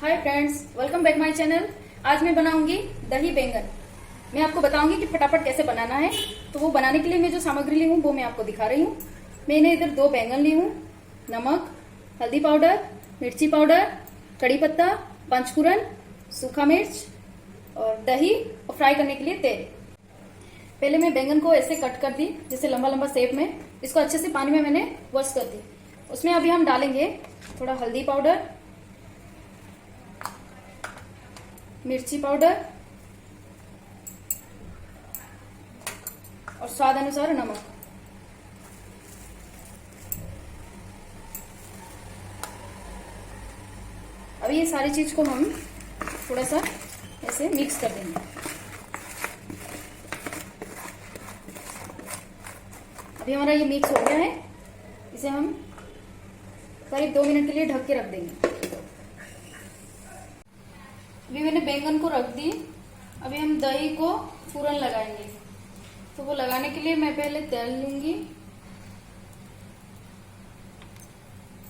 Hi friends, welcome back my channel. आज मैं बनाऊंगी दही बैंगन। मैं आपको बताऊंगी कि फटाफट कैसे बनाना है। तो वो बनाने के लिए मैं जो सामग्री ली हूँ वो मैं आपको दिखा रही हूँ। मैंने इधर 2 बैंगन ली हूँ, नमक, हल्दी पाउडर, मिर्ची पाउडर, कड़ी पत्ता, पंचफोरन, सूखा मिर्च और दही और फ्राई करने के लिए तेल। पहले मैं बैंगन को ऐसे कट कर दी, जैसे लंबा लंबा शेप में। इसको अच्छे से पानी में मैंने वॉश कर दी। उसमें अभी हम डालेंगे थोड़ा हल्दी पाउडर, मिर्ची पाउडर और स्वाद अनुसार नमक। अब ये सारी चीज को हम थोड़ा सा ऐसे मिक्स कर देंगे। अभी हमारा ये मिक्स हो गया है। इसे हम करीब 2 मिनट के लिए ढक के रख देंगे। अभी मैंने बैंगन को रख दी। अभी हम दही को फूरन लगाएंगे। तो वो लगाने के लिए मैं पहले तेल लूंगी।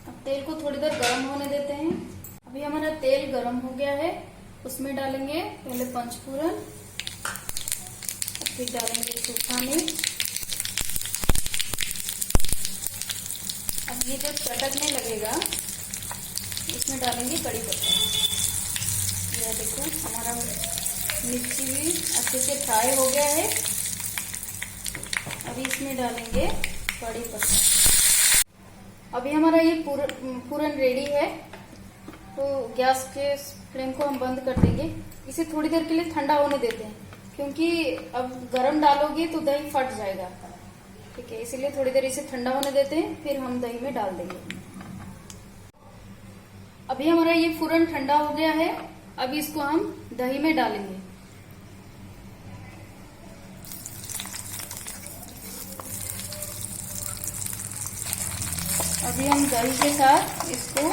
अब तेल को थोड़ी देर गर्म होने देते हैं। अभी हमारा तेल गर्म हो गया है। उसमें डालेंगे पहले पंचफोरन, फिर डालेंगे सूखा मिर्च। अब ये जब चटकने लगेगा इसमें डालेंगे कड़ी पत्ता। यह देखो हमारा मिर्ची भी अच्छे से फ्राई हो गया है। अभी इसमें डालेंगे कड़ी पत्ता। अभी हमारा ये पूरन रेडी है। तो गैस के फ्लेम को हम बंद कर देंगे। इसे थोड़ी देर के लिए ठंडा होने देते हैं, क्योंकि अब गरम डालोगे तो दही फट जाएगा। ठीक है, इसीलिए थोड़ी देर इसे ठंडा होने देते हैं, फिर हम दही में डाल देंगे। अभी हमारा ये पूरन ठंडा हो गया है। अभी इसको हम दही में डालेंगे। अभी हम दही के साथ इसको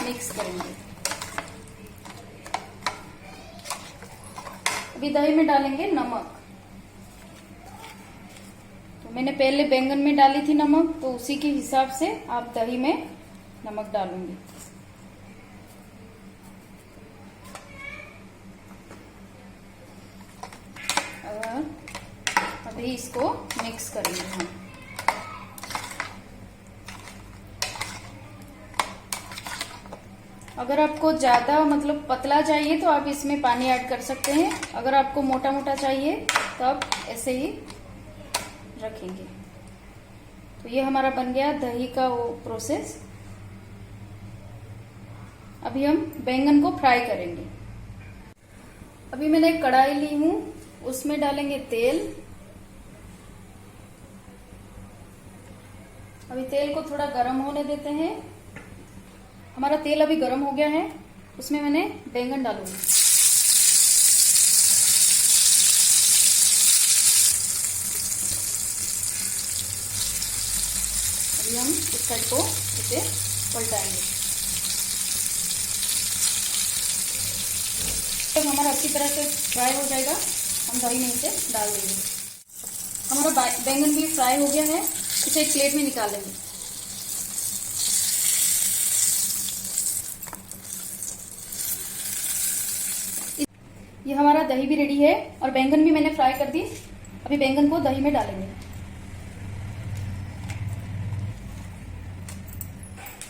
मिक्स करेंगे। अभी दही में डालेंगे नमक। तो मैंने पहले बैंगन में डाली थी नमक, तो उसी के हिसाब से आप दही में नमक डालूंगी। अभी इसको मिक्स करेंगे हम। अगर आपको ज्यादा मतलब पतला चाहिए तो आप इसमें पानी ऐड कर सकते हैं। अगर आपको मोटा मोटा चाहिए तो आप ऐसे ही रखेंगे। तो ये हमारा बन गया दही का वो प्रोसेस। अभी हम बैंगन को फ्राई करेंगे। अभी मैंने एक कढ़ाई ली हूं, उसमें डालेंगे तेल। अभी तेल को थोड़ा गर्म होने देते हैं। हमारा तेल अभी गर्म हो गया है। उसमें मैंने बैंगन डालूंगी। अभी हम इस साइड को इसे पलटाएंगे। जब हमारा अच्छी तरह से फ्राई हो जाएगा हम दही में इसे डाल देंगे। हमारा बैंगन भी फ्राई हो गया है। इसे एक प्लेट में निकाल लेंगे। ये हमारा दही भी रेडी है और बैंगन भी मैंने फ्राई कर दी। अभी बैंगन को दही में डालेंगे।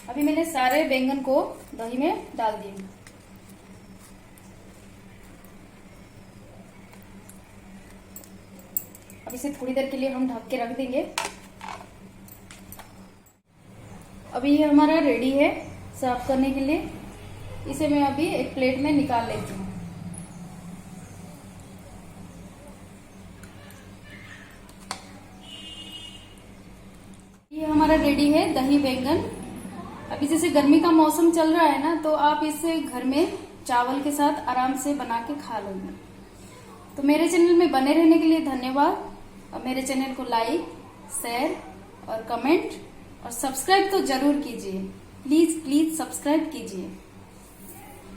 अभी मैंने सारे बैंगन को दही में डाल दिए। अब इसे थोड़ी देर के लिए हम ढक के रख देंगे। अभी ये हमारा रेडी है सर्व करने के लिए। इसे मैं अभी एक प्लेट में निकाल लेती हूँ। ये हमारा रेडी है दही बैंगन। अभी जैसे गर्मी का मौसम चल रहा है ना, तो आप इसे घर में चावल के साथ आराम से बना के खा लोगे। तो मेरे चैनल में बने रहने के लिए धन्यवाद। और मेरे चैनल को लाइक, शेयर और कमेंट और सब्सक्राइब तो जरूर कीजिए। प्लीज प्लीज सब्सक्राइब कीजिए।